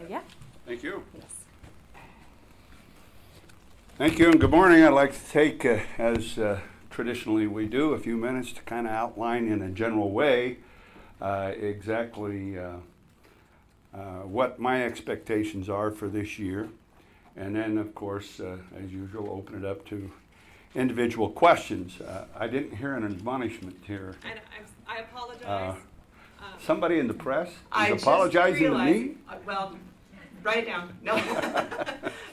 Yeah. Thank you. Yes. Thank you, and good morning. I'd like to take, as traditionally we do, a few minutes to kind of outline in a general way exactly what my expectations are for this year. And then, of course, as usual, open it up to individual questions. I didn't hear an admonishment here. And I apologize. Somebody in the press I is apologizing to me? Well, write it down. No.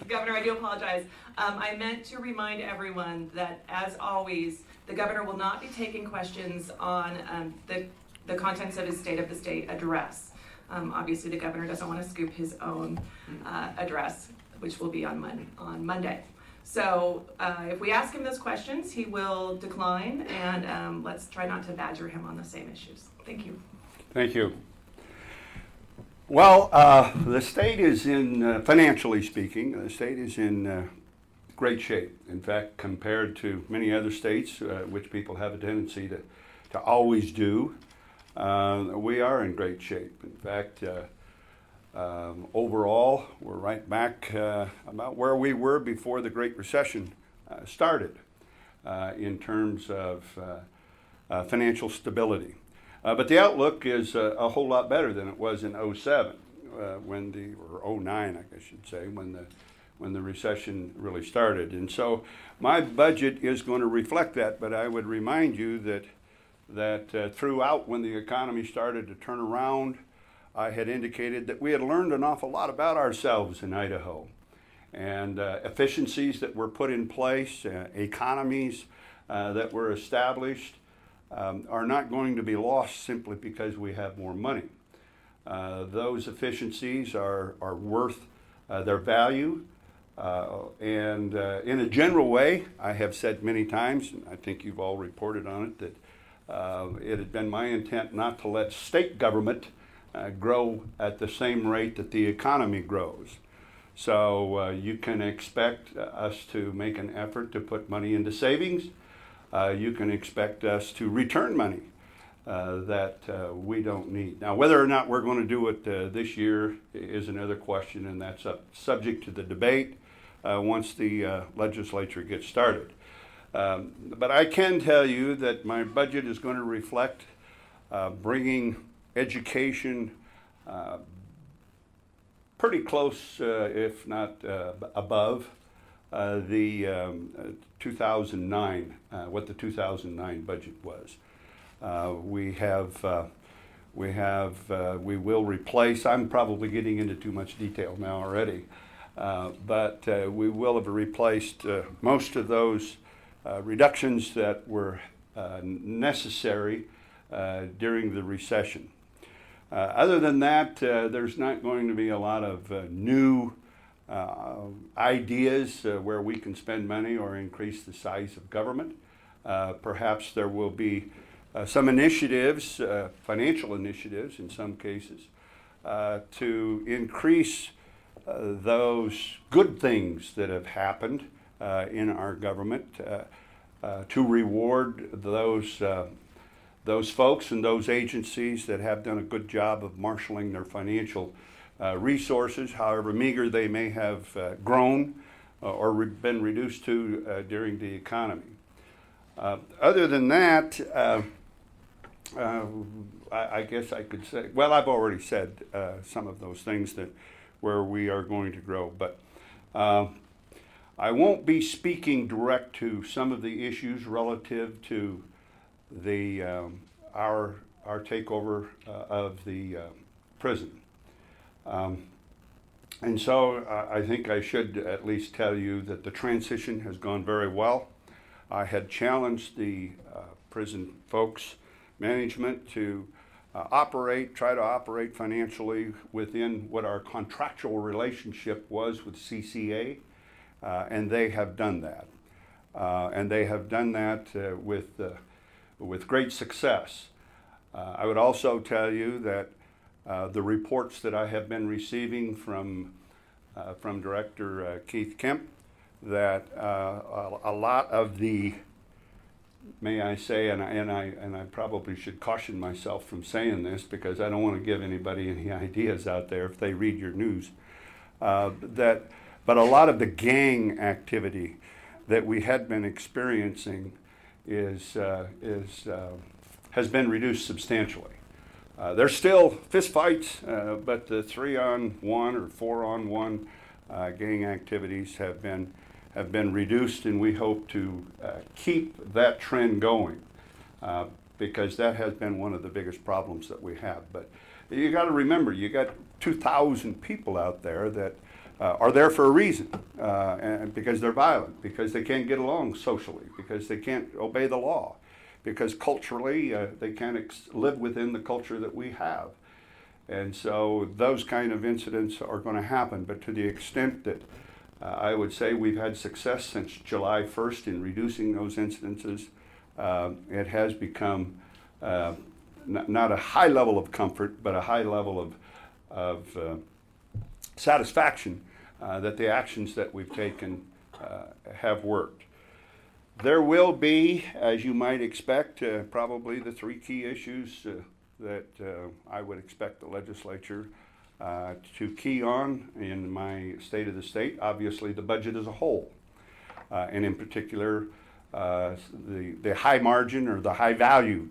Governor, I do apologize. I meant to remind everyone that, as always, the governor will not be taking questions on the contents of his State of the State address. Obviously, the governor doesn't want to scoop his own address, which will be on Monday. So if we ask him those questions, he will decline, and let's try not to badger him on the same issues. Thank you. Thank you. Well, the state is in, financially speaking, the state is in great shape. In fact, compared to many other states, which people have a tendency to always do, we are in great shape. In fact, overall, we're right back about where we were before the Great Recession started in terms of financial stability. But the outlook is a whole lot better than it was in '07, or '09, I should say, when the recession really started. And so my budget is going to reflect that, but I would remind you that throughout, when the economy started to turn around, I had indicated that we had learned an awful lot about ourselves in Idaho, and efficiencies that were put in place, economies that were established, are not going to be lost simply because we have more money. Those efficiencies are worth their value, and in a general way, I have said many times, and I think you've all reported on it, that it had been my intent not to let state government grow at the same rate that the economy grows. So you can expect us to make an effort to put money into savings. You can expect us to return money that we don't need. Now, whether or not we're going to do it this year is another question, and that's subject to the debate once the legislature gets started. But I can tell you that my budget is going to reflect bringing education pretty close, if not above, the 2009, what the 2009 budget was. We will replace, I'm probably getting into too much detail now already, but we will have replaced most of those reductions that were necessary during the recession. Other than that, there's not going to be a lot of new ideas where we can spend money or increase the size of government. Perhaps there will be some initiatives, financial initiatives in some cases, to increase those good things that have happened in our government, to reward those folks and those agencies that have done a good job of marshaling their financial resources, however meager they may have grown or been reduced to during the economy. Other than that, I guess I could say, well, I've already said some of those things that where we are going to grow, but I won't be speaking direct to some of the issues relative to the our takeover of the prison. And so I think I should at least tell you that the transition has gone very well. I had challenged the prison folks, management, to try to operate financially within what our contractual relationship was with CCA, and they have done that. And they have done that with great success. I would also tell you that the reports that I have been receiving from Director Keith Kemp, that a lot of the may I say, and I probably should caution myself from saying this because I don't want to give anybody any ideas out there if they read your news. But a lot of the gang activity that we had been experiencing has been reduced substantially. There's still fistfights, but the 3-on-1 or 4-on-1 gang activities have been reduced, and we hope to keep that trend going because that has been one of the biggest problems that we have. But you got to remember, you got 2,000 people out there that are there for a reason, and because they're violent, because they can't get along socially, because they can't obey the law, because culturally they can't live within the culture that we have. And so those kind of incidents are going to happen, but to the extent that I would say we've had success since July 1st in reducing those incidences, it has become not a high level of comfort, but a high level of satisfaction that the actions that we've taken have worked. There will be, as you might expect, probably the 3 key issues that I would expect the legislature to key on in my State of the State. Obviously, the budget as a whole, and in particular, the high margin or the high value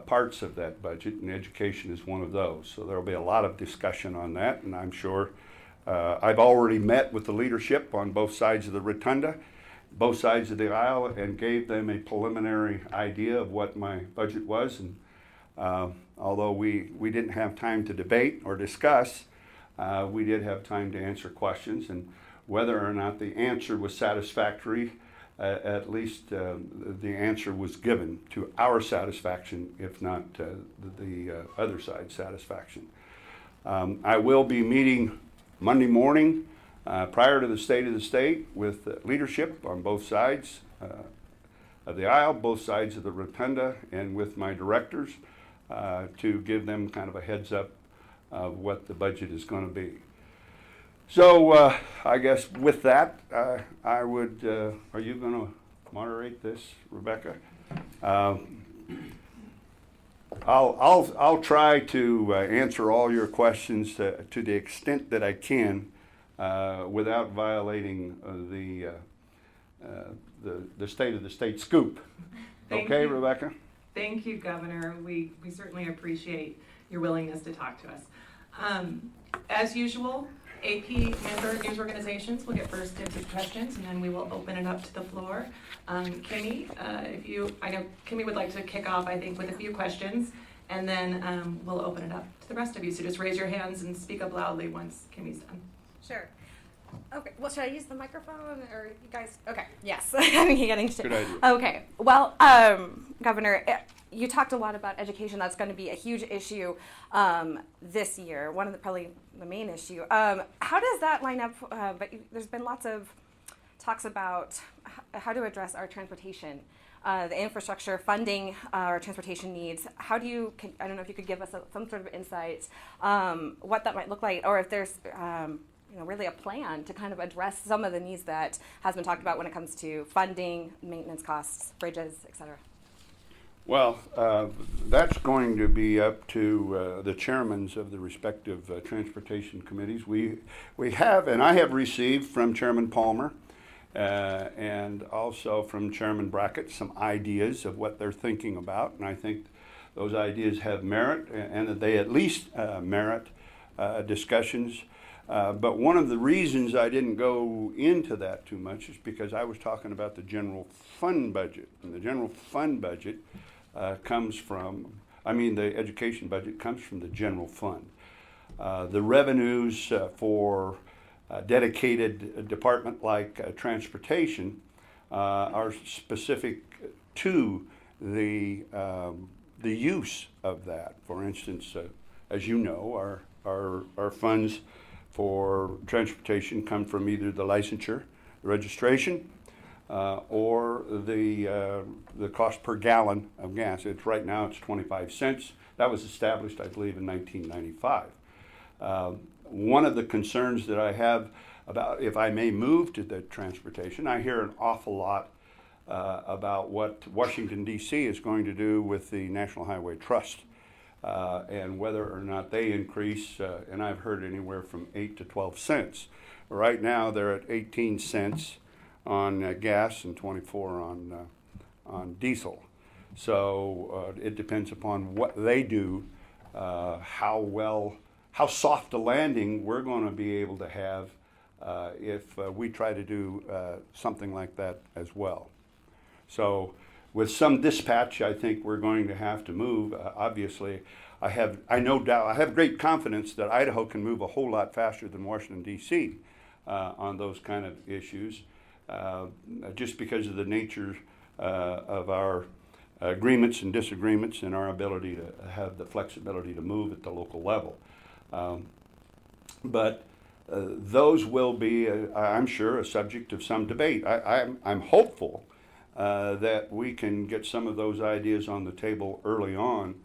parts of that budget, and education is one of those. So there will be a lot of discussion on that, and I'm sure I've already met with the leadership on both sides of the rotunda, both sides of the aisle, and gave them a preliminary idea of what my budget was. And although we didn't have time to debate or discuss, we did have time to answer questions, and whether or not the answer was satisfactory, at least the answer was given to our satisfaction, if not the other side's satisfaction. I will be meeting Monday morning prior to the State of the State with leadership on both sides of the aisle, both sides of the rotunda, and with my directors to give them kind of a heads up of what the budget is going to be. So I guess with that, I would, are you going to moderate this, Rebecca? I'll try to answer all your questions to the extent that I can without violating the State of the State scoop. Okay, Rebecca? Thank you, Governor. We certainly appreciate your willingness to talk to us. As usual, AP member news organizations will get first dibs at questions, and then we will open it up to the floor. Kimmy, I know Kimmy would like to kick off, I think, with a few questions, and then we'll open it up to the rest of you. So just raise your hands and speak up loudly once Kimmy's done. Sure. Okay, well, should I use the microphone, or you guys? Okay, yes. I'm getting Good idea. Okay, well, Governor, you talked a lot about education. That's going to be a huge issue this year, probably the main issue. How does that line up? But there's been lots of talks about how to address our transportation, the infrastructure, funding our transportation needs. How do you, I don't know if you could give us some sort of insight what that might look like, or if there's really a plan to kind of address some of the needs that has been talked about when it comes to funding, maintenance costs, bridges, et cetera. Well, that's going to be up to the chairmen of the respective transportation committees. We have, and I have received from Chairman Palmer and also from Chairman Brackett some ideas of what they're thinking about, and I think those ideas have merit, and that they at least merit discussions. But one of the reasons I didn't go into that too much is because I was talking about the general fund budget, and the general fund budget comes from, the education budget comes from the general fund. The revenues for a dedicated department like transportation are specific to the use of that. For instance, as you know, our funds for transportation come from either the licensure, the registration, or the cost per gallon of gas. Right now it's 25 cents. That was established, I believe, in 1995. One of the concerns that I have about if I may move to the transportation, I hear an awful lot about what Washington, D.C. is going to do with the National Highway Trust and whether or not they increase, and I've heard anywhere from 8 to 12 cents. Right now they're at 18 cents on gas and 24 on diesel. So it depends upon what they do, how soft a landing we're going to be able to have if we try to do something like that as well. So with some dispatch, I think we're going to have to move. Obviously, I have great confidence that Idaho can move a whole lot faster than Washington, D.C. On those kind of issues, just because of the nature of our agreements and disagreements and our ability to have the flexibility to move at the local level. But those will be, I'm sure, a subject of some debate. I'm hopeful that we can get some of those ideas on the table early on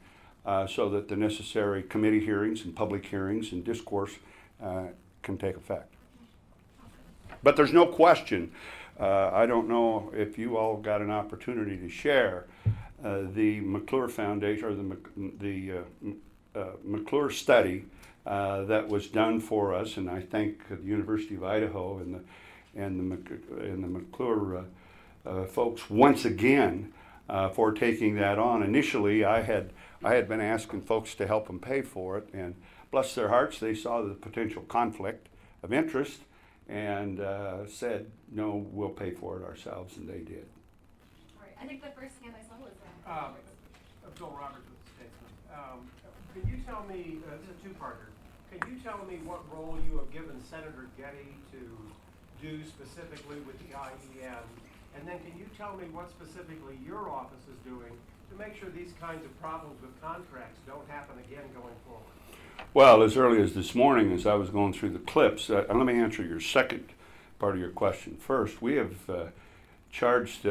so that the necessary committee hearings and public hearings and discourse can take effect. But there's no question, I don't know if you all got an opportunity to share the McClure Foundation or the McClure study that was done for us, and I thank the University of Idaho and the McClure folks once again for taking that on. Initially, I had been asking folks to help them pay for it, and bless their hearts, they saw the potential conflict of interest and said, no, we'll pay for it ourselves, and they did. Right. I think the first hand I saw was Bill Roberts with the Statesman. Could you tell me, this is a two-parter, could you tell me what role you have given Senator Getty to do specifically with the IEN? And then can you tell me what specifically your office is doing to make sure these kinds of problems with contracts don't happen again going forward? Well, as early as this morning, as I was going through the clips, let me answer your second part of your question first. We have charged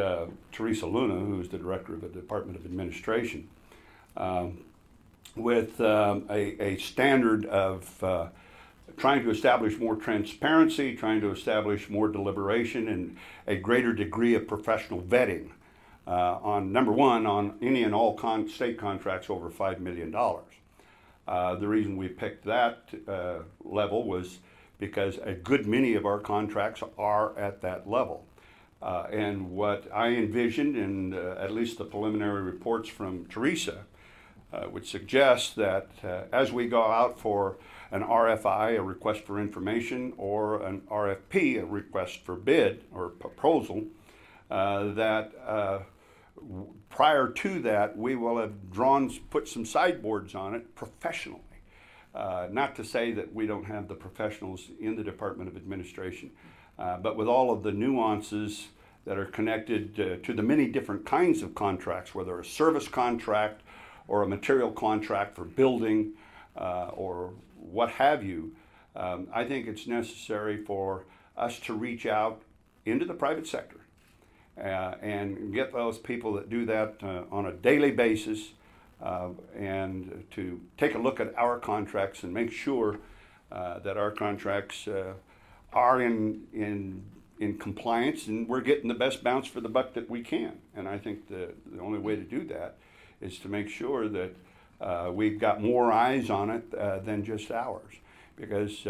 Teresa Luna, who's the director of the Department of Administration, with a standard of trying to establish more transparency, trying to establish more deliberation, and a greater degree of professional vetting on, number one, on any and all state contracts over $5 million. The reason we picked that level was because a good many of our contracts are at that level. And what I envisioned, and at least the preliminary reports from Teresa, would suggest that as we go out for an RFI, a request for information, or an RFP, a request for bid or proposal, that prior to that we will have put some sideboards on it professionally. Not to say that we don't have the professionals in the Department of Administration, but with all of the nuances that are connected to the many different kinds of contracts, whether a service contract or a material contract for building or what have you, I think it's necessary for us to reach out into the private sector and get those people that do that on a daily basis and to take a look at our contracts and make sure that our contracts are in compliance and we're getting the best bounce for the buck that we can. And I think the only way to do that is to make sure that we've got more eyes on it than just ours, because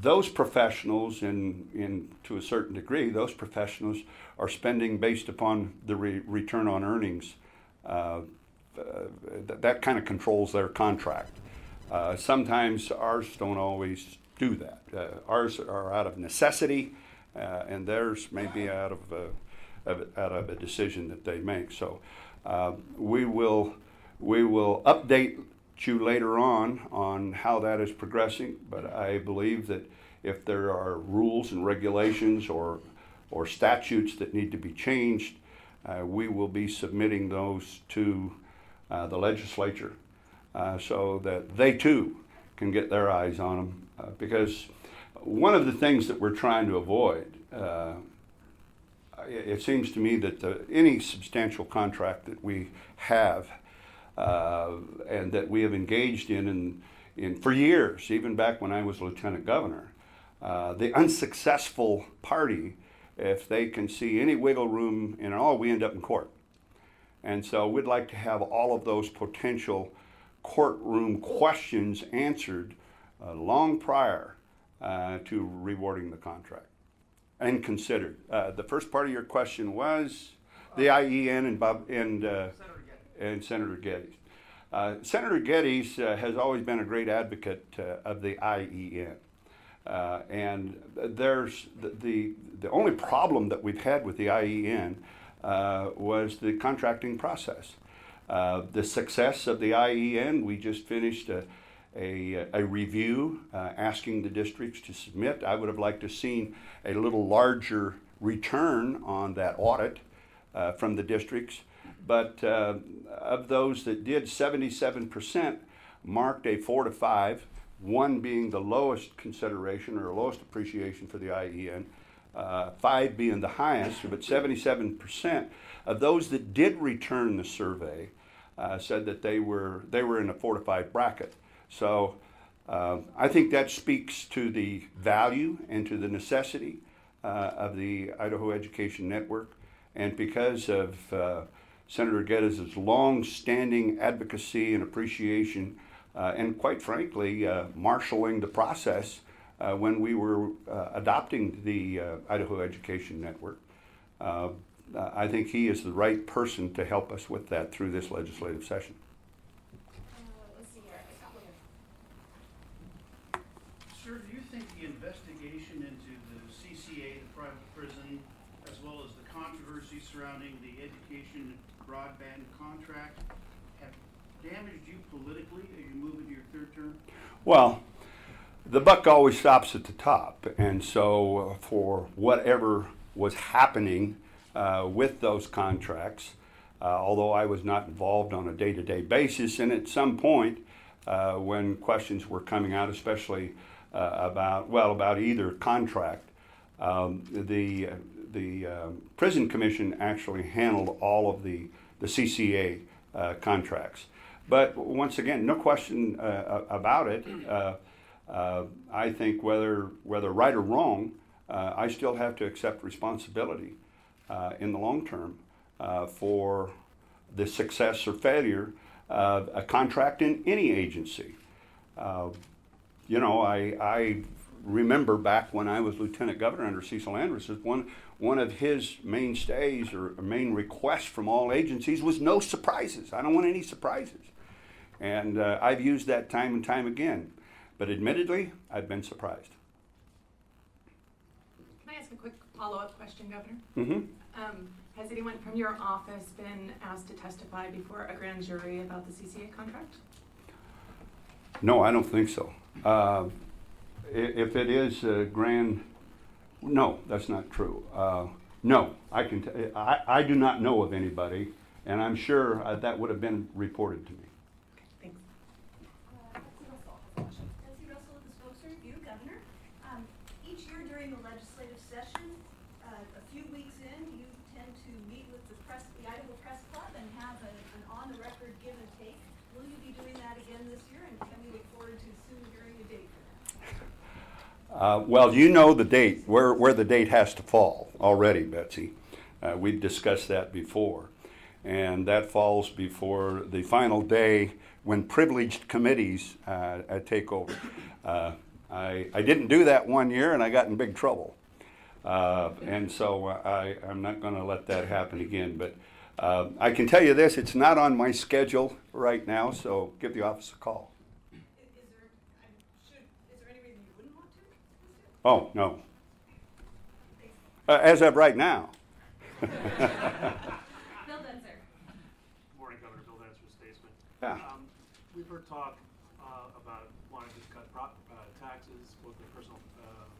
those professionals, to a certain degree, those professionals are spending based upon the return on earnings. That kind of controls their contract. Sometimes ours don't always do that. Ours are out of necessity, and theirs may be out of a decision that they make. So we will update you later on how that is progressing. But I believe that if there are rules and regulations or statutes that need to be changed, we will be submitting those to the legislature so that they too can get their eyes on them. Because one of the things that we're trying to avoid, it seems to me that any substantial contract that we have and that we have engaged in for years, even back when I was lieutenant governor, the unsuccessful party if they can see any wiggle room in all, we end up in court. And so we'd like to have all of those potential courtroom questions answered long prior to rewarding the contract and considered. The first part of your question was the IEN and Senator Geddes. Senator Geddes has always been a great advocate of the IEN. And there's the only problem that we've had with the IEN was the contracting process. The success of the IEN, we just finished a review asking the districts to submit. I would have liked to have seen a little larger return on that audit from the districts. But of those that did, 77% marked a 4 to 5, 1 being the lowest consideration or lowest appreciation for the IEN, 5 being the highest, but 77% of those that did return the survey said that they were in a 4 to 5 bracket. So I think that speaks to the value and to the necessity of the Idaho Education Network. And because of Senator Geddes' long-standing advocacy and appreciation, and quite frankly, marshaling the process when we were adopting the Idaho Education Network, I think he is the right person to help us with that through this legislative session. Let's see here. I got one here. Sir, do you think the investigation into the CCA, the private prison, as well as the controversy surrounding the education broadband contract have damaged you politically as you move into your third term? Well, the buck always stops at the top, and so for whatever was happening with those contracts, although I was not involved on a day-to-day basis, and at some point when questions were coming out, especially about either contract, the prison commission actually handled all of the CCA contracts. But once again, no question about it. I think whether right or wrong, I still have to accept responsibility in the long term for the success or failure of a contract in any agency. You know, I remember back when I was lieutenant governor under Cecil Andrus, one of his mainstays or main requests from all agencies was no surprises. I don't want any surprises. And I've used that time and time again. But admittedly, I've been surprised. Can I ask a quick follow-up question, Governor? Mm-hmm. Has anyone from your office been asked to testify before a grand jury about the CCA contract? No, I don't think so. If it is a grand, no, that's not true. No, I do not know of anybody, and I'm sure that would have been reported to me. Thanks. Betsy Russell with the Spokes Review, Governor. Each year during the legislative session, a few weeks in, you tend to meet with the Idaho Press Club and have an on-the-record give and take. Will you be doing that again this year, and can we look forward to soon hearing a date for that? Well, you know the date, where the date has to fall already, Betsy. We've discussed that before. And that falls before the final day when privileged committees take over. I didn't do that one year, and I got in big trouble. And so I'm not going to let that happen again. But I can tell you this, it's not on my schedule right now, so give the office a call. Is there any reason you wouldn't want to? Oh, no. As of right now. Bill Denzer. Morning, Governor. Bill Dancer, Statesman. Yeah. We've heard talk about wanting to cut taxes, both the personal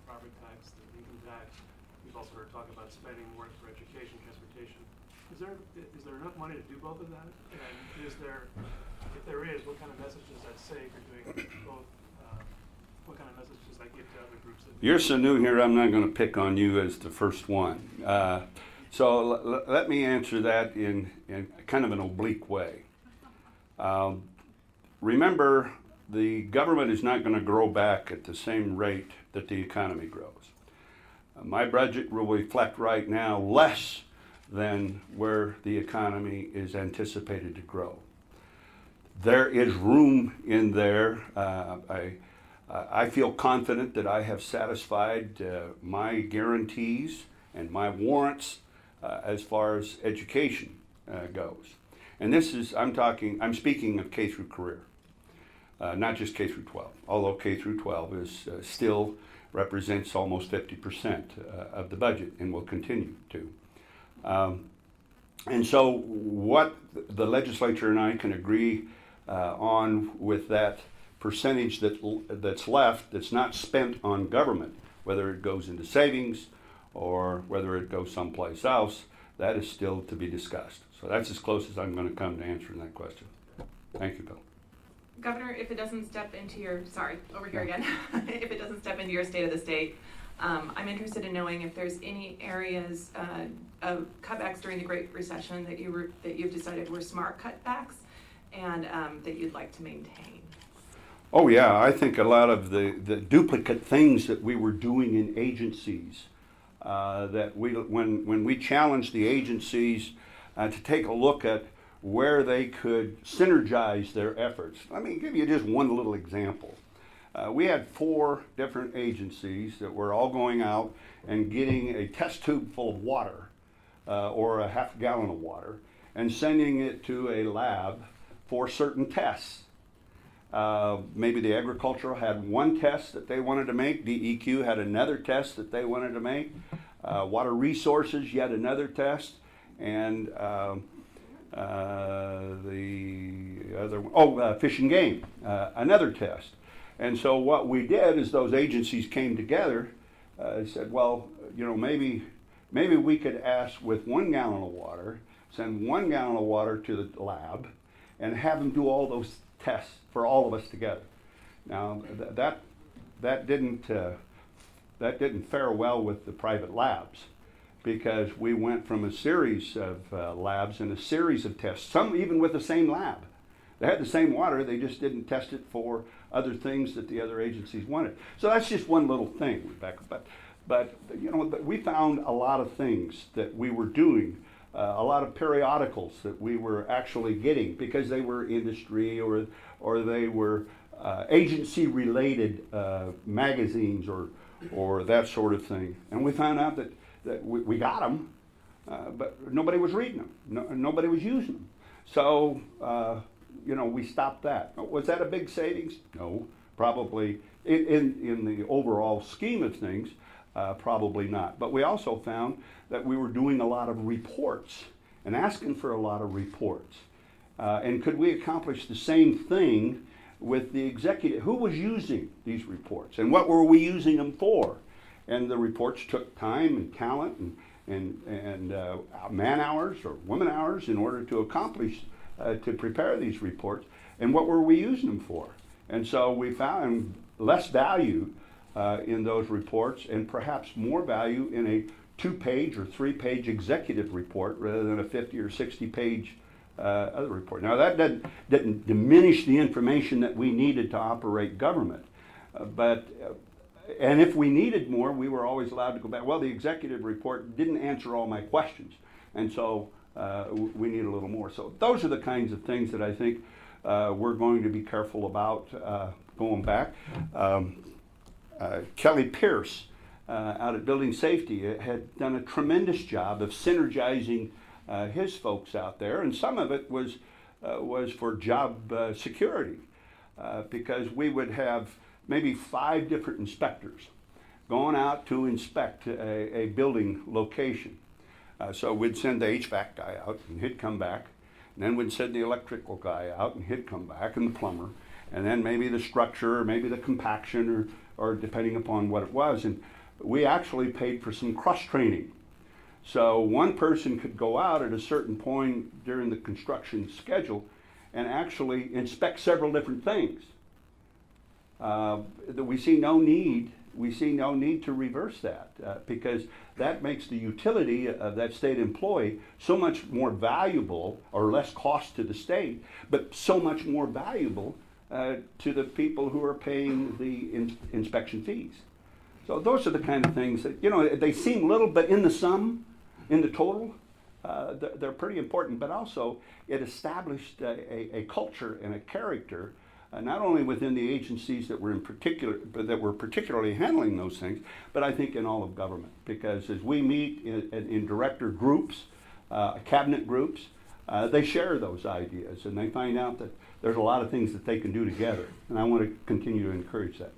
property tax, the income tax. We've also heard talk about spending more for education, transportation. Is there enough money to do both of that? And if there is, what kind of message does that say if you're doing both? What kind of message does that give to other groups? You're so new here, I'm not going to pick on you as the first one. So let me answer that in kind of an oblique way. Remember, the government is not going to grow back at the same rate that the economy grows. My budget will reflect right now less than where the economy is anticipated to grow. There is room in there. I feel confident that I have satisfied my guarantees and my warrants as far as education goes. And this is, I'm speaking of K through career, not just K through 12, although K through 12 is still represents almost 50% of the budget and will continue to. And so what the legislature and I can agree on with that percentage that's left, that's not spent on government, whether it goes into savings or whether it goes someplace else, that is still to be discussed. So that's as close as I'm going to come to answering that question. Thank you, Bill. Governor, if it doesn't step into your, sorry, over here again, if it doesn't step into your state of the state, I'm interested in knowing if there's any areas of cutbacks during the Great Recession that you've decided were smart cutbacks and that you'd like to maintain. Oh yeah, I think a lot of the duplicate things that we were doing in agencies, that when we challenged the agencies to take a look at where they could synergize their efforts. Let me give you just one little example. We had 4 different agencies that were all going out and getting a test tube full of water, or a half gallon of water, and sending it to a lab for certain tests. Maybe the agricultural had one test that they wanted to make, DEQ had another test that they wanted to make, water resources yet another test, and the other one, Fish and Game, another test. And so what we did is those agencies came together, said, well, you know, maybe we could ask with 1 gallon of water, send 1 gallon of water to the lab, and have them do all those tests for all of us together. Now that didn't fare well with the private labs, because we went from a series of labs and a series of tests, some even with the same lab. They had the same water, they just didn't test it for other things that the other agencies wanted. So that's just one little thing, Rebecca. But you know, we found a lot of things that we were doing, a lot of periodicals that we were actually getting because they were industry or they were agency-related magazines or that sort of thing. And we found out that we got them, but nobody was reading them. Nobody was using them. So, you know, we stopped that. Was that a big savings? No, probably in the overall scheme of things, probably not. But we also found that we were doing a lot of reports and asking for a lot of reports. And could we accomplish the same thing with the executive? Who was using these reports and what were we using them for? And the reports took time and talent and man hours or woman hours in order to accomplish, to prepare these reports. And what were we using them for? And so we found less value in those reports and perhaps more value in a 2-page or 3-page executive report rather than a 50 or 60-page other report. Now that didn't diminish the information that we needed to operate government, and if we needed more, we were always allowed to go back. Well, the executive report didn't answer all my questions, and so we need a little more. So those are the kinds of things that I think we're going to be careful about going back. Kelly Pierce out at Building Safety had done a tremendous job of synergizing his folks out there, and some of it was for job security, because we would have maybe 5 different inspectors going out to inspect a building location. So we'd send the HVAC guy out and he'd come back, and then we'd send the electrical guy out and he'd come back, and the plumber, and then maybe the structure or maybe the compaction or depending upon what it was. And we actually paid for some cross-training. So one person could go out at a certain point during the construction schedule and actually inspect several different things. We see no need to reverse that because that makes the utility of that state employee so much more valuable, or less cost to the state, but so much more valuable to the people who are paying the inspection fees. So those are the kind of things that, you know, they seem little, but in the sum, in the total, they're pretty important. But also, it established a culture and a character, not only within the agencies that were particularly handling those things, but I think in all of government. Because as we meet in director groups, cabinet groups, they share those ideas and they find out that there's a lot of things that they can do together. And I want to continue to encourage that.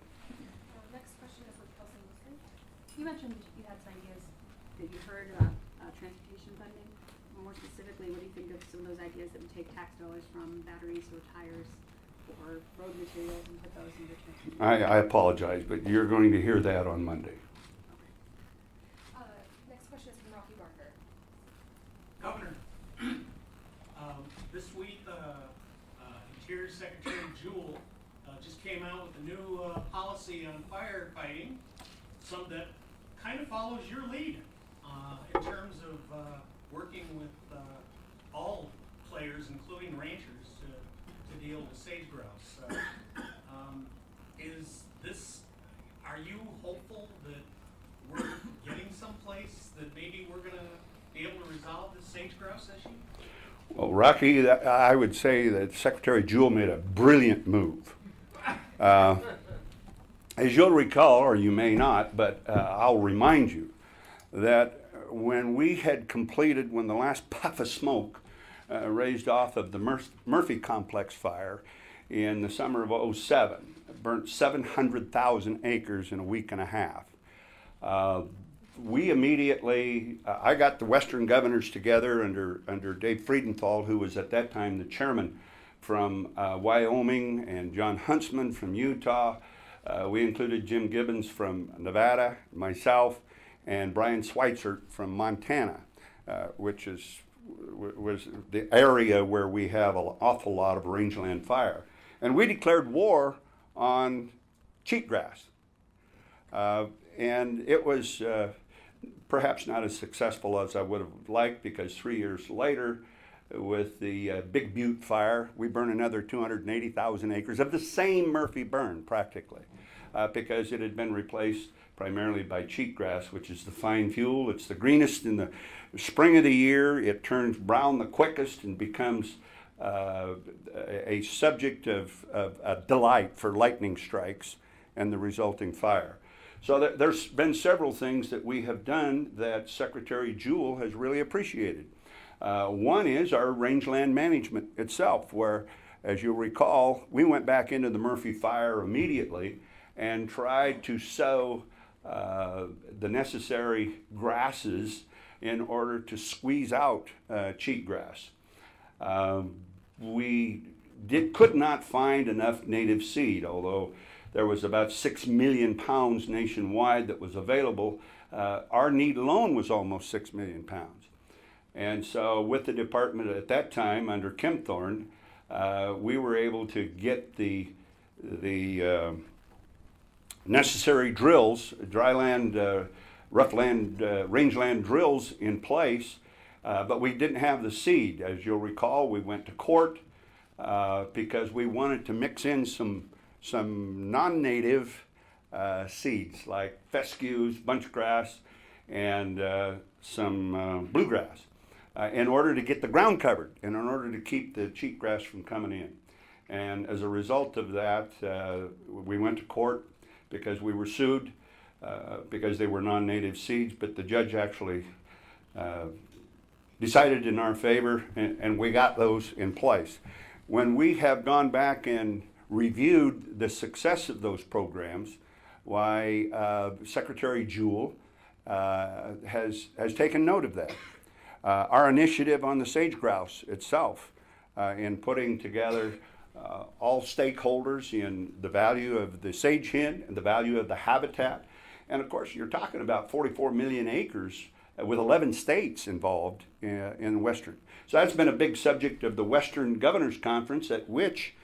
Next question is with Kelsey Wilson. You mentioned you had some ideas that you heard about transportation funding. More specifically, what do you think of some of those ideas that would take tax dollars from batteries or tires or road materials and put those into transportation? I apologize, but you're going to hear that on Monday. Next question is from Rocky Barker. Governor, this week, Interior Secretary Jewell just came out with a new policy on firefighting, some that kind of follows your lead in terms of working with all players, including ranchers, to deal with sage grouse. Are you hopeful that we're getting someplace that maybe we're going to be able to resolve this sage grouse issue? Well, Rocky, I would say that Secretary Jewell made a brilliant move. As you'll recall, or you may not, but I'll remind you that when the last puff of smoke raised off of the Murphy Complex fire in the summer of '07, burnt 700,000 acres in a week and a half. We immediately, I got the Western governors together under Dave Friedenthal, who was at that time the chairman from Wyoming, and John Huntsman from Utah. We included Jim Gibbons from Nevada, myself, and Brian Schweitzer from Montana, which was the area where we have an awful lot of rangeland fire. And we declared war on cheatgrass. And it was perhaps not as successful as I would have liked, because 3 years later, with the Big Butte fire, we burned another 280,000 acres of the same Murphy burn, practically, because it had been replaced primarily by cheatgrass, which is the fine fuel. It's the greenest in the spring of the year. It turns brown the quickest and becomes a subject of a delight for lightning strikes and the resulting fire. So there's been several things that we have done that Secretary Jewell has really appreciated. One is our rangeland management itself, where, as you'll recall, we went back into the Murphy fire immediately and tried to sow the necessary grasses in order to squeeze out cheatgrass. We could not find enough native seed, although there was about 6 million pounds nationwide that was available. Our need alone was almost 6 million pounds. And so with the department at that time under Kim Thorne, we were able to get the necessary drills, dryland, roughland, rangeland drills in place, but we didn't have the seed. As you'll recall, we went to court because we wanted to mix in some non-native seeds like fescues, bunchgrass, and some bluegrass in order to get the ground covered and in order to keep the cheatgrass from coming in. And as a result of that, we went to court because we were sued because they were non-native seeds, but the judge actually decided in our favor, and we got those in place. When we have gone back and reviewed the success of those programs, why Secretary Jewell has taken note of that. Our initiative on the sage grouse itself, in putting together all stakeholders in the value of the sage hen and the value of the habitat. And of course, you're talking about 44 million acres with 11 states involved in Western. So that's been a big subject of the Western Governors Conference, at which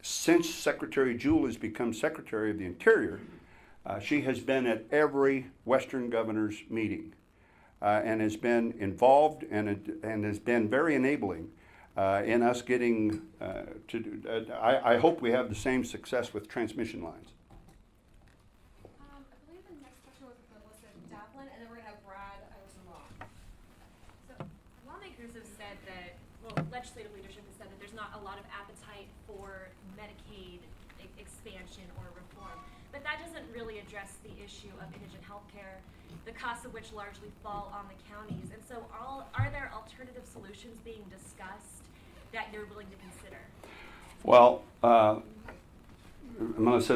since Secretary Jewell has become Secretary of the Interior, she has been at every Western Governors meeting and has been involved and has been very enabling in us getting I hope we have the same success with transmission lines. lawmakers have said that, well, legislative leadership has said that there's not a lot of appetite for Medicaid expansion or reform. But that doesn't really address the issue of indigent health care, the costs of which largely fall on the counties. And so are there alternative solutions being discussed that you're willing to consider? Well, Melissa,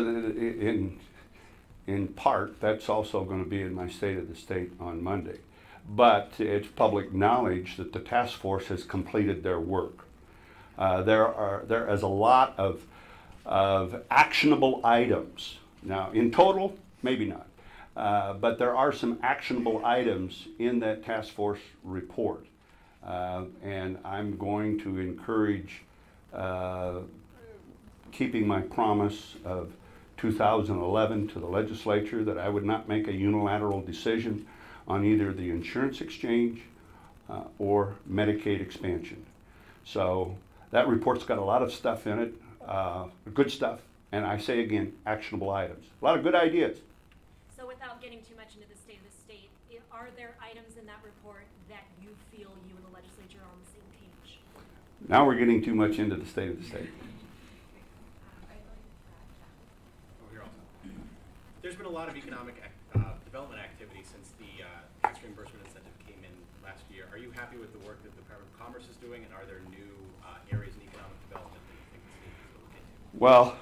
in part, that's also going to be in my State of the State on Monday. But it's public knowledge that the task force has completed their work. There is a lot of actionable items. Now, in total, maybe not. But there are some actionable items in that task force report. And I'm going to encourage keeping my promise of 2011 to the legislature that I would not make a unilateral decision on either the insurance exchange or Medicaid expansion. So that report's got a lot of stuff in it, good stuff, and I say again, actionable items. A lot of good ideas. So without getting too much into the state of the state, are there items in that report that you feel you and the legislature are on the same page? Now we're getting too much into the state of the state. There's been a lot of economic development activity since the tax reimbursement incentive came in last year. Are you happy with the work that the Department of Commerce is doing, and are there new areas in economic development that you think the state needs to look into? Well,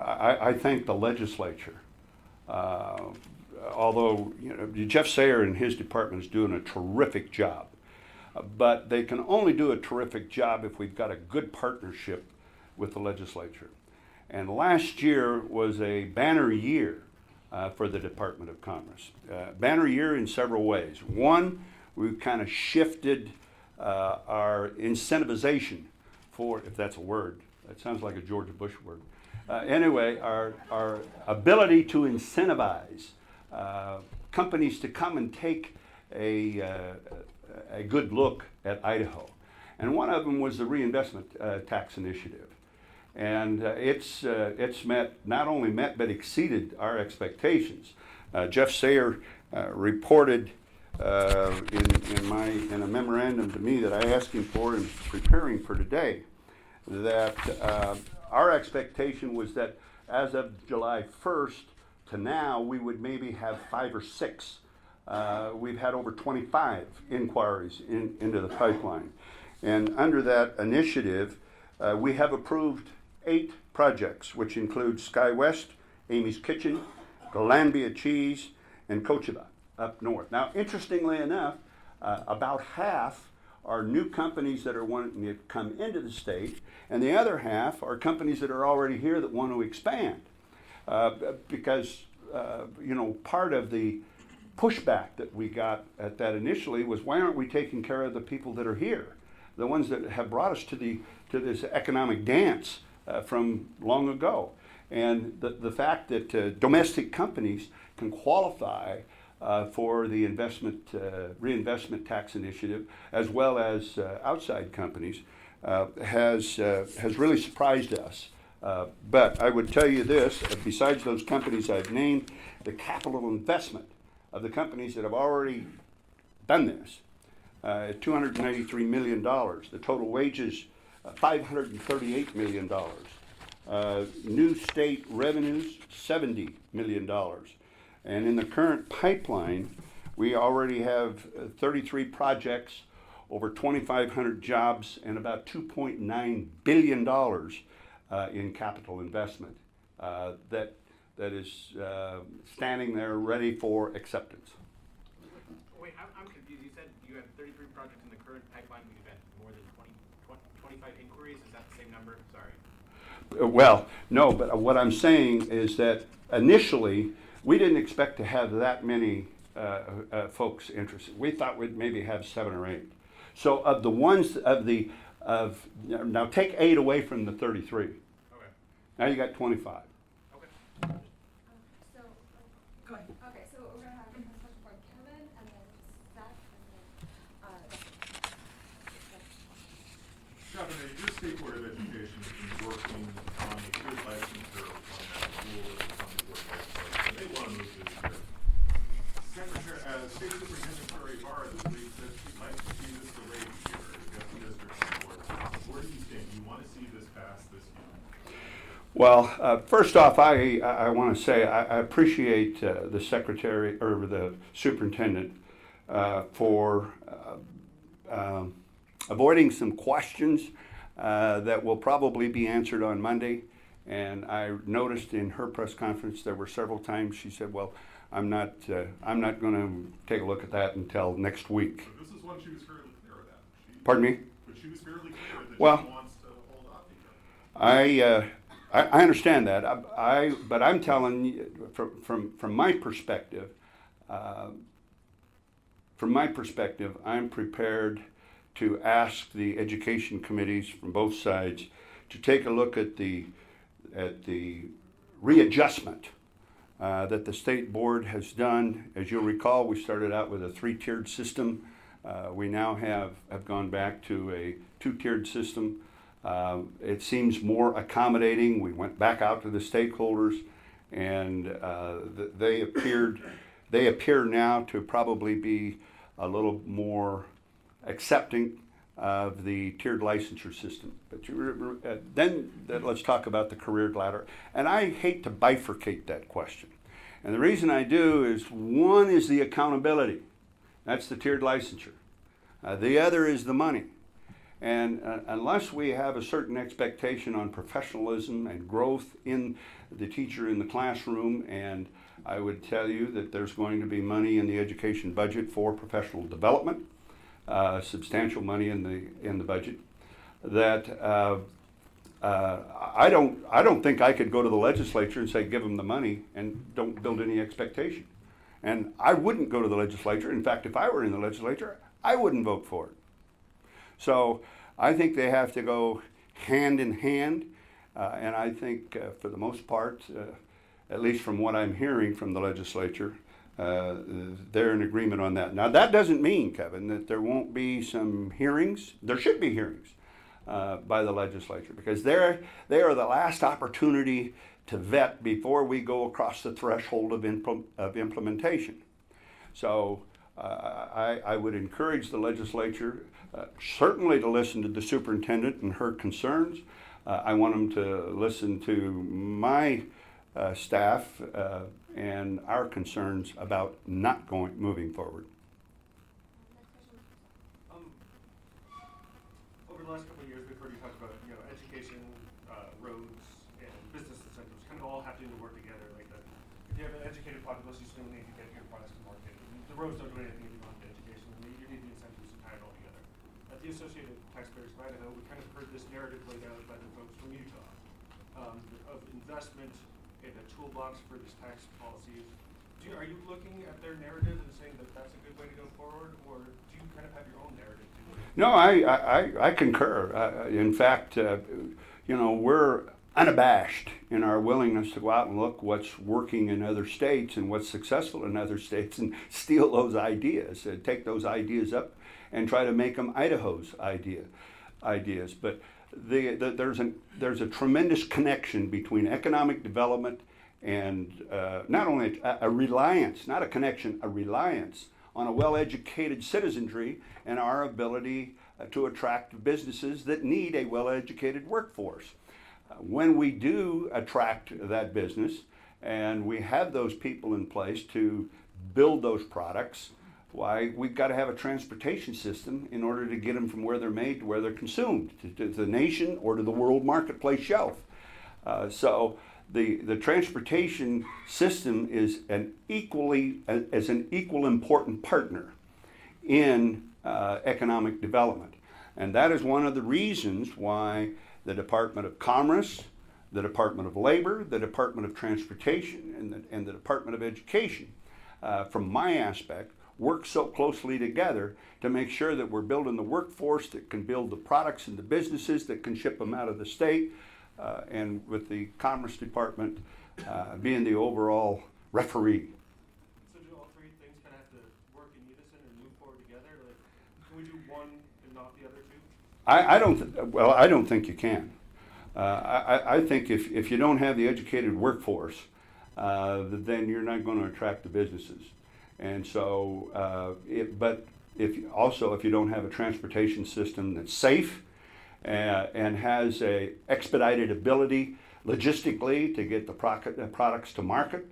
I thank the legislature. Although Jeff Sayer and his department is doing a terrific job, but they can only do a terrific job if we've got a good partnership with the legislature. And last year was a banner year for the Department of Commerce. Banner year in several ways. One, we kind of shifted our incentivization for, if that's a word, that sounds like a George Bush word. Anyway, our ability to incentivize companies to come and take a good look at Idaho. And one of them was the reinvestment tax initiative. And it's not only met but exceeded our expectations. Jeff Sayer reported in a memorandum to me that I asked him for in preparing for today that our expectation was that as of July 1st to now we would maybe have 5 or 6. We've had over 25 inquiries into the pipeline. And under that initiative, we have approved 8 projects, which include SkyWest, Amy's Kitchen, Glanbia Cheese, and Coachella up north. Now, interestingly enough, about half are new companies that are wanting to come into the state, and the other half are companies that are already here that want to expand. Because, part of the pushback that we got at that initially was, why aren't we taking care of the people that are here? The ones that have brought us to this economic dance from long ago. And the fact that domestic companies can qualify for the reinvestment tax initiative, as well as outside companies, has really surprised us. But I would tell you this, besides those companies I've named, the capital investment of the companies that have already done this, $293 million. The total wages, $538 million. New state revenues, $70 million. And in the current pipeline, we already have 33 projects, over 2,500 jobs, and about $2.9 billion in capital investment that is standing there ready for acceptance. Wait, I'm confused. You said you have 33 projects in the current pipeline, but you've had more than 25 inquiries. Is that the same number? Sorry. Well, no, but what I'm saying is that initially we didn't expect to have that many folks interested. We thought we'd maybe have 7 or 8. So of the ones now take 8 away from the 33. Okay. Now you got 25. Okay. So, Go ahead. okay, so we're gonna have a question for Kevin, and then Seth, and then, Governor, your State Board of Education has been working on a good licensure on that rule of the county board website, and they want to move this year. State Superintendent Curry Barr this week says she'd like to see this Well, first off, I want to say I appreciate the secretary or the superintendent for avoiding some questions that will probably be answered on Monday. And I noticed in her press conference there were several times she said, "Well, I'm not going to take a look at that until next week." But this is one she was fairly clear with that. Pardon me? But she was fairly clear that Well, she wants to hold off a year. I understand that. But I'm telling you from my perspective. I'm prepared to ask the education committees from both sides to take a look at the readjustment that the state board has done. As you'll recall, we started out with a 3-tiered system. We now have gone back to a 2-tiered system. It seems more accommodating. We went back out to the stakeholders, and they appear now to probably be a little more accepting of the tiered licensure system. But then let's talk about the career ladder. And I hate to bifurcate that question. And the reason I do is one is the accountability. That's the tiered licensure. The other is the money. And unless we have a certain expectation on professionalism and growth in the teacher in the classroom, and I would tell you that there's going to be money in the education budget for professional development, substantial money in the budget, that I don't think I could go to the legislature and say give them the money and don't build any expectation. And I wouldn't go to the legislature. In fact, if I were in the legislature, I wouldn't vote for it. So I think they have to go hand in hand, and I think for the most part, at least from what I'm hearing from the legislature, they're in agreement on that. Now that doesn't mean, Kevin, that there won't be some hearings. There should be hearings by the legislature, because they are the last opportunity to vet before we go across the threshold of implementation. So I would encourage the legislature certainly to listen to the superintendent and her concerns. I want them to listen to my staff and our concerns about not moving forward. Over the last couple of years, we've heard you talk about, education, roads, and business incentives kind of all having to work together. Like that, if you have an educated population, you still need to get your products to market. The roads don't do anything if you don't have education. You need the incentives to tie it all together. At the Associated Taxpayers of Idaho, we kind of heard this narrative laid out by the folks from Utah of investment in a toolbox for these tax policies. Are you looking at their narrative and saying that that's a good way to go forward, or do you kind of have your own narrative too? No, I concur. In fact, we're unabashed in our willingness to go out and look what's working in other states and what's successful in other states and steal those ideas, take those ideas up and try to make them Idaho's ideas. But there's a tremendous connection between economic development and not only a reliance, not a connection, a reliance on a well-educated citizenry and our ability to attract businesses that need a well-educated workforce. When we do attract that business and we have those people in place to build those products, why, we've got to have a transportation system in order to get them from where they're made to where they're consumed, to the nation or to the world marketplace shelf. So the transportation system is an equal important partner in economic development. And that is one of the reasons why the Department of Commerce, the Department of Labor, the Department of Transportation, and the Department of Education, from my aspect, work so closely together to make sure that we're building the workforce that can build the products and the businesses that can ship them out of the state, and with the Commerce Department being the overall referee. So do all three things kind of have to work in unison and move forward together? Like, can we do one and not the other two? I don't think you can. I think if you don't have the educated workforce, then you're not going to attract the businesses. And so, but if you don't have a transportation system that's safe and has a expedited ability logistically to get the products to market.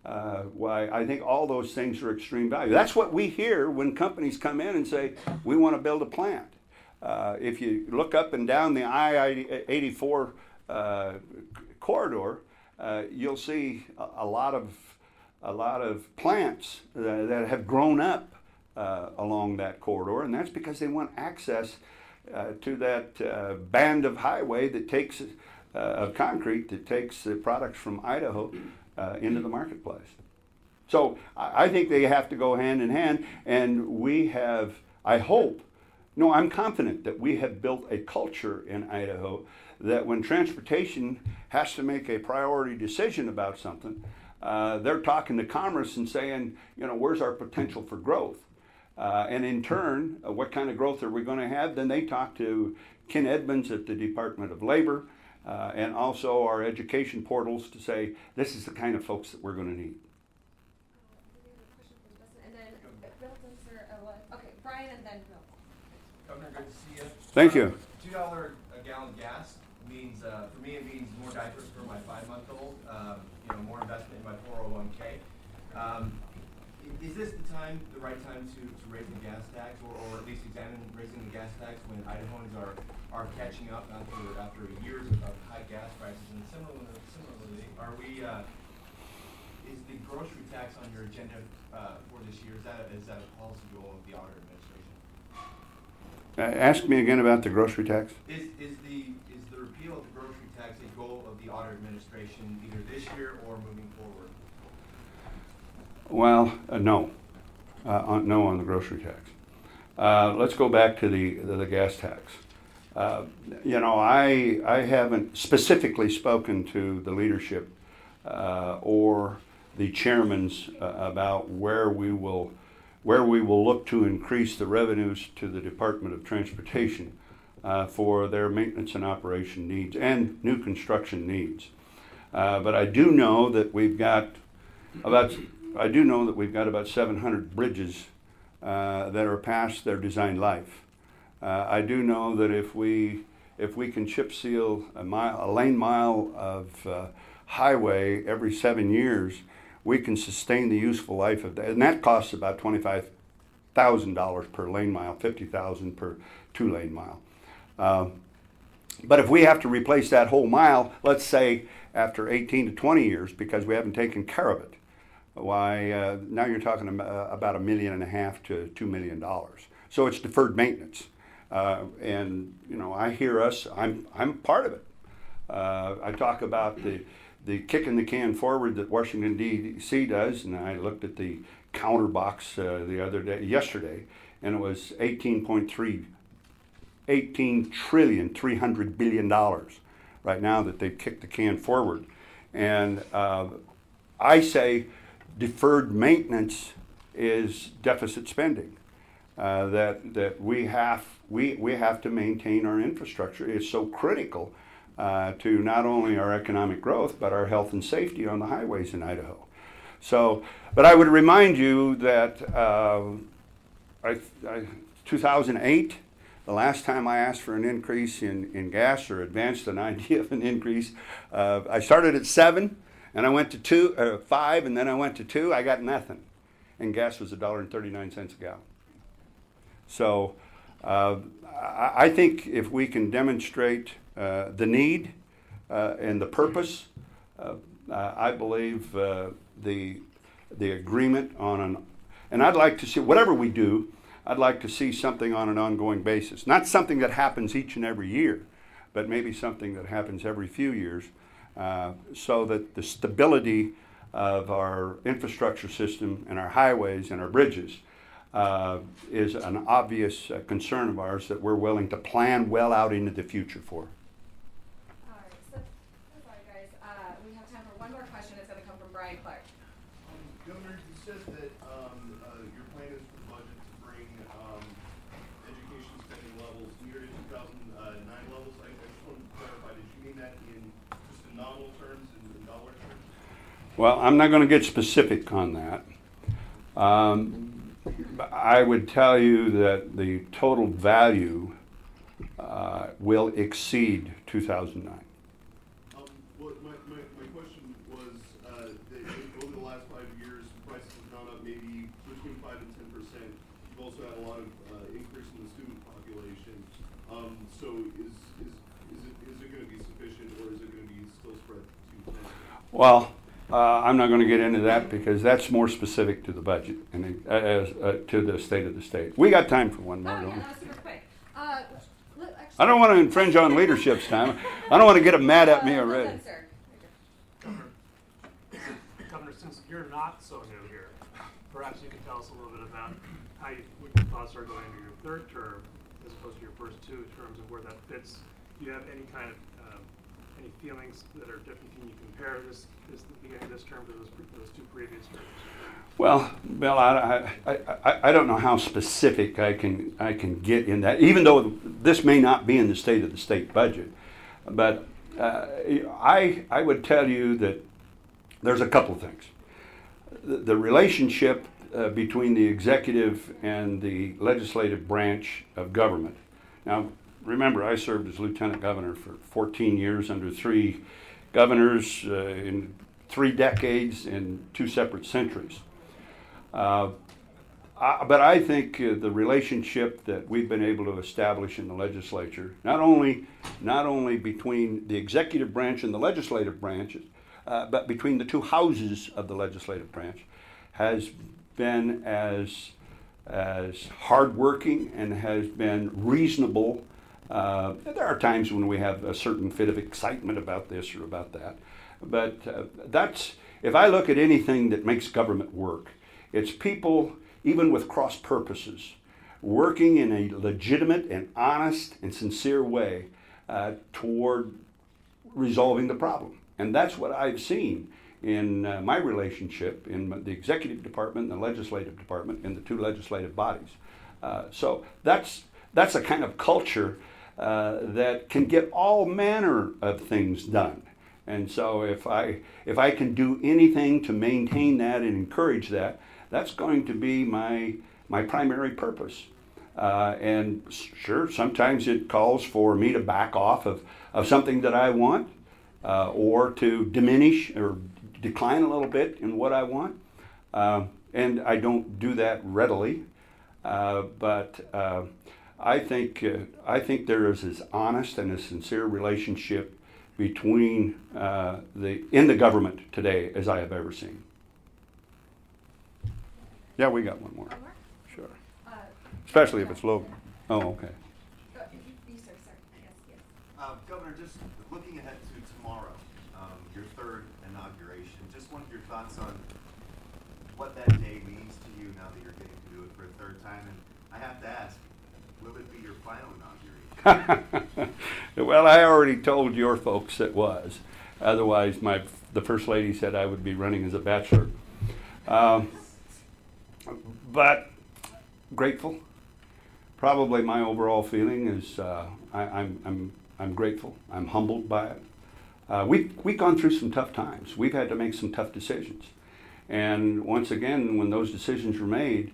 Why I think all those things are extreme value. That's what we hear when companies come in and say, we want to build a plant. If you look up and down the I-84 corridor, you'll see a lot of plants that have grown up along that corridor, and that's because they want access to that band of highway that takes of concrete that takes the products from Idaho into the marketplace. So I think they have to go hand in hand, and we have, I hope, no, I'm confident that we have built a culture in Idaho that when transportation has to make a priority decision about something, they're talking to Commerce and saying, you know, where's our potential for growth? And in turn, what kind of growth are we going to have? Then they talk to Ken Edmonds at the Department of Labor and also our education portals to say, this is the kind of folks that we're going to need. And then Bill, okay, Brian, and then Bill. Governor, good to see you. Thank you. $2 a gallon gas means, for me, it means more diapers for my 5-month-old, more investment in my 401k. Is this the right time to raise the gas tax, or at least examine raising the gas tax when Idahoans are catching up after years of high gas prices? And similarly, is the grocery tax on your agenda for this year? Is that a policy goal of the Otter administration? Ask me again about the grocery tax. Is the repeal of the grocery tax a goal of the Otter administration either this year or moving forward? Well, no. No on the grocery tax. Let's go back to the gas tax. I haven't specifically spoken to the leadership or the chairmans about where we will look to increase the revenues to the Department of Transportation for their maintenance and operation needs and new construction needs. But I do know that we've got about 700 bridges that are past their design life. I do know that if we can chip seal a lane mile of highway every 7 years, we can sustain the useful life of that, and that costs about $25,000 per lane mile, $50,000 per 2-lane mile. But if we have to replace that whole mile, let's say after 18 to 20 years, because we haven't taken care of it, why now you're talking about $1.5 million to $2 million. So it's deferred maintenance, and I hear us. I'm part of it. I talk about the kicking the can forward that Washington D.C. does, and I looked at the counter box yesterday, and it was $18.3 billion right now that they've kicked the can forward, and I say deferred maintenance is deficit spending. That we have to maintain our infrastructure. It's so critical to not only our economic growth but our health and safety on the highways in Idaho. So, but I would remind you that 2008, the last time I asked for an increase in gas or advanced an idea of an increase, I started at 7 and I went to 5 and then I went to 2. I got nothing, and gas was $1.39 a gallon. So I think if we can demonstrate the need and the purpose, I believe the agreement and I'd like to see, whatever we do, I'd like to see something on an ongoing basis. Not something that happens each and every year, but maybe something that happens every few years, so that the stability of our infrastructure system and our highways and our bridges is an obvious concern of ours that we're willing to plan well out into the future for. All right, so sorry guys, we have time for one more question. It's going to come from Brian Clark. Governor, you said that your plan is for the budget to bring education spending levels near to 2009 levels. I just wanted to clarify, did you mean that in just in nominal terms, in dollar terms? Well, I'm not going to get specific on that. I would tell you that the total value will exceed 2009. What increase in the student population. So is it going to be sufficient, or is it going to be still spread too thin? Well, I'm not going to get into that because that's more specific to the budget and to the state of the state. We got time for one more, Oh, don't yeah, we? that was super quick. I don't want to infringe on leadership's time. I don't want to get them mad at me already. Governor, since you're not so new here, perhaps you can tell us a little bit about what your thoughts are going into your third term as opposed to your first two in terms of where that fits. Do you have any kind of any feelings that are different? Can you compare this the beginning of this term to those two previous terms? Well, Bill, I don't know how specific I can get in that, even though this may not be in the state of the state budget. But I would tell you that there's a couple of things. The relationship between the executive and the legislative branch of government. Now, remember, I served as lieutenant governor for 14 years under 3 governors in 3 decades in 2 separate centuries. But I think the relationship that we've been able to establish in the legislature, not only between the executive branch and the legislative branches, but between the 2 houses of the legislative branch, has been as hardworking and has been reasonable. There are times when we have a certain fit of excitement about this or about that, but if I look at anything that makes government work, it's people, even with cross purposes, working in a legitimate and honest and sincere way toward resolving the problem. And that's what I've seen in my relationship in the executive department and the legislative department in the 2 legislative bodies. So that's a kind of culture that can get all manner of things done. And so if I can do anything to maintain that and encourage that, that's going to be my primary purpose. And sure, sometimes it calls for me to back off of something that I want, or to diminish or decline a little bit in what I want. And I don't do that readily. But I think there is as honest and a sincere relationship between in the government today as I have ever seen. Yeah, we got one more. One more? Sure. Especially if it's local. Oh, okay. You, sir, yes. Governor, just looking ahead to tomorrow, your 3rd inauguration, just wanted your thoughts on what that day means to you now that you're getting to do it for a 3rd time. And I have to ask, will it be your final inauguration? Well, I already told your folks it was. Otherwise, the First Lady said I would be running as a bachelor. But grateful. Probably my overall feeling is I'm grateful. I'm humbled by it. We've gone through some tough times. We've had to make some tough decisions. And once again, when those decisions are made,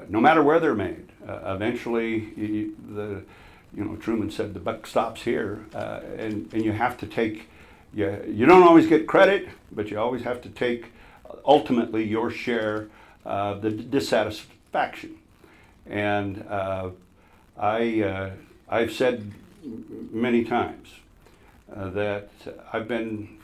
no matter where they're made, eventually Truman said the buck stops here, and you have to take. You don't always get credit, but you always have to take ultimately your share of the dissatisfaction. And I've said many times that I've been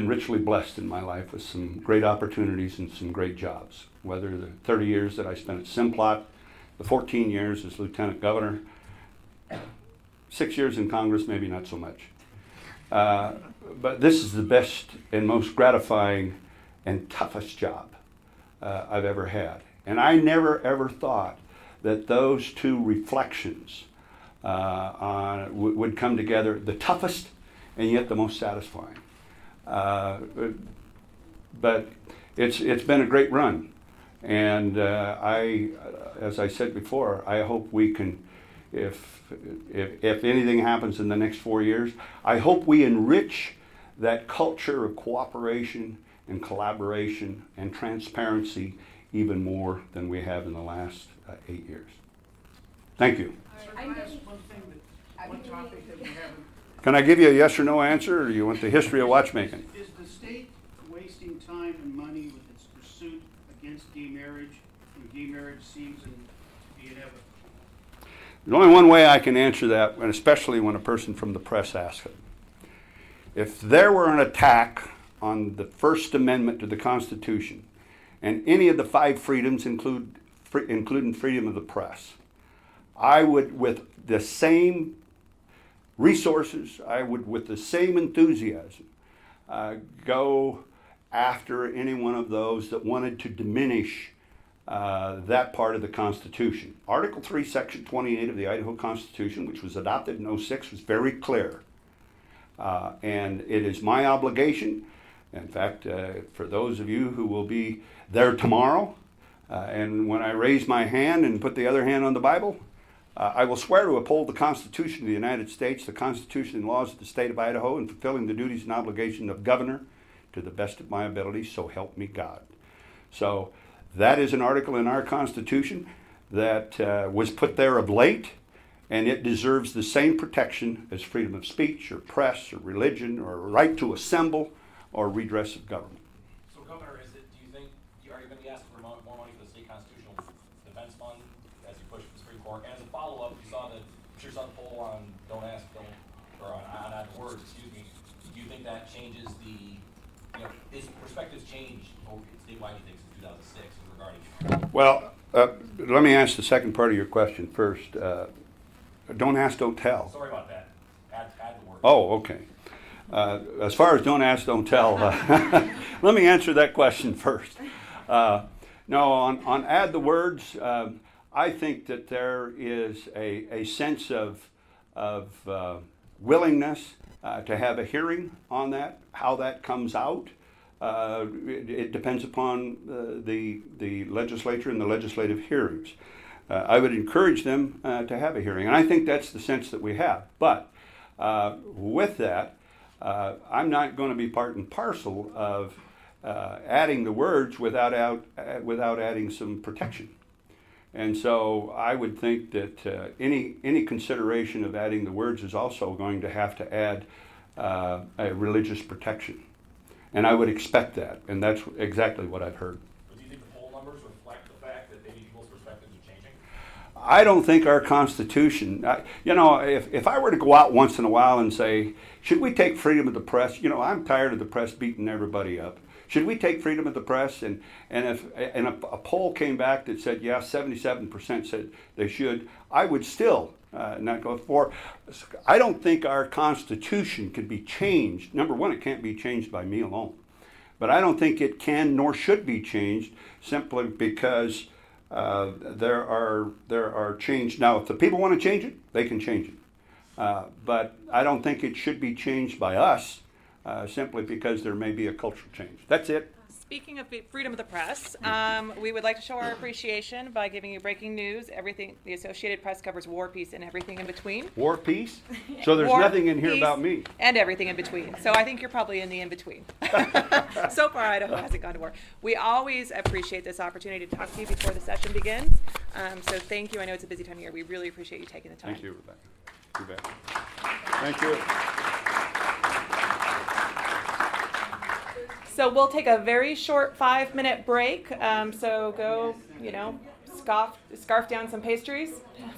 richly blessed in my life with some great opportunities and some great jobs. Whether the 30 years that I spent at Simplot, the 14 years as lieutenant governor, 6 years in Congress, maybe not so much. But this is the best and most gratifying and toughest job I've ever had. And I never ever thought that those 2 reflections would come together, the toughest and yet the most satisfying. But it's been a great run. And as I said before, I hope we can, if anything happens in the next 4 years, I hope we enrich that culture of cooperation and collaboration and transparency even more than we have in the last 8 years. Thank you. One topic that we haven't. Can I give you a yes or no answer, or do you want the history of watchmaking? Is the state wasting time and money with its pursuit against gay marriage, when gay marriage seems to be There's only one way I can answer that, and especially when a person from the press asks it. If there were an attack on the First Amendment to the Constitution, and any of the 5 freedoms, including freedom of the press, I would, with the same resources, I would, with the same enthusiasm, go after any one of those that wanted to diminish that part of the Constitution. Article 3, Section 28 of the Idaho Constitution, which was adopted in '06, was very clear. And it is my obligation, in fact, for those of you who will be there tomorrow, and when I raise my hand and put the other hand on the Bible, I will swear to uphold the Constitution of the United States, the Constitution and laws of the state of Idaho, and fulfilling the duties and obligations of governor to the best of my ability, so help me God. So that is an article in our Constitution that was put there of late, and it deserves the same protection as freedom of speech or press or religion or right to assemble or redress of government. So, Governor, do you think are you going to be asking for more money for the state constitutional defense fund as you push the Supreme Court? And as a follow-up, you saw the poll on don't ask, don't, or on add the words, excuse me. Do you think that changes is perspectives changed statewide, you think, since 2006 regarding? Well, let me ask the second part of your question first. Don't ask, don't tell. Sorry about that. Add the word. Oh, okay. As far as don't ask, don't tell, let me answer that question first. No, on add the words, I think that there is a sense of willingness to have a hearing on that. How that comes out, it depends upon the legislature and the legislative hearings. I would encourage them to have a hearing, and I think that's the sense that we have. But with that, I'm not going to be part and parcel of adding the words without adding some protection. And so I would think that any consideration of adding the words is also going to have to add a religious protection. And I would expect that, and that's exactly what I've heard. But do you think the poll numbers reflect the fact that maybe people's perspectives are changing? I don't think our Constitution, if I were to go out once in a while and say, should we take freedom of the press? I'm tired of the press beating everybody up. Should we take freedom of the press? And if a poll came back that said, yeah, 77% said they should, I would still not go for. I don't think our Constitution can be changed. Number one, it can't be changed by me alone. But I don't think it can nor should be changed simply because there are change. Now, if the people want to change it, they can change it. But I don't think it should be changed by us simply because there may be a cultural change. That's it. Speaking of freedom of the press, we would like to show our appreciation by giving you breaking news. Everything the Associated Press covers war, peace, and everything in between. War, peace? So there's War, nothing in here peace, about me. And everything in between. So I think you're probably in the in-between. So far, Idaho hasn't gone to war. We always appreciate this opportunity to talk to you before the session begins. So thank you. I know it's a busy time of year. We really appreciate you taking the time. Thank you, Rebecca. You bet. Thank you. So we'll take a very short 5-minute break. So go, scarf down some pastries,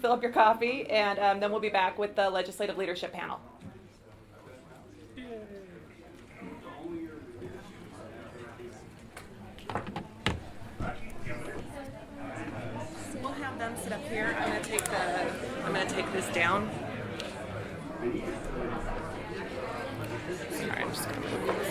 fill up your coffee, and then we'll be back with the legislative leadership panel. We'll have them sit up here. I'm gonna take this down. Sorry, I'm just gonna move this.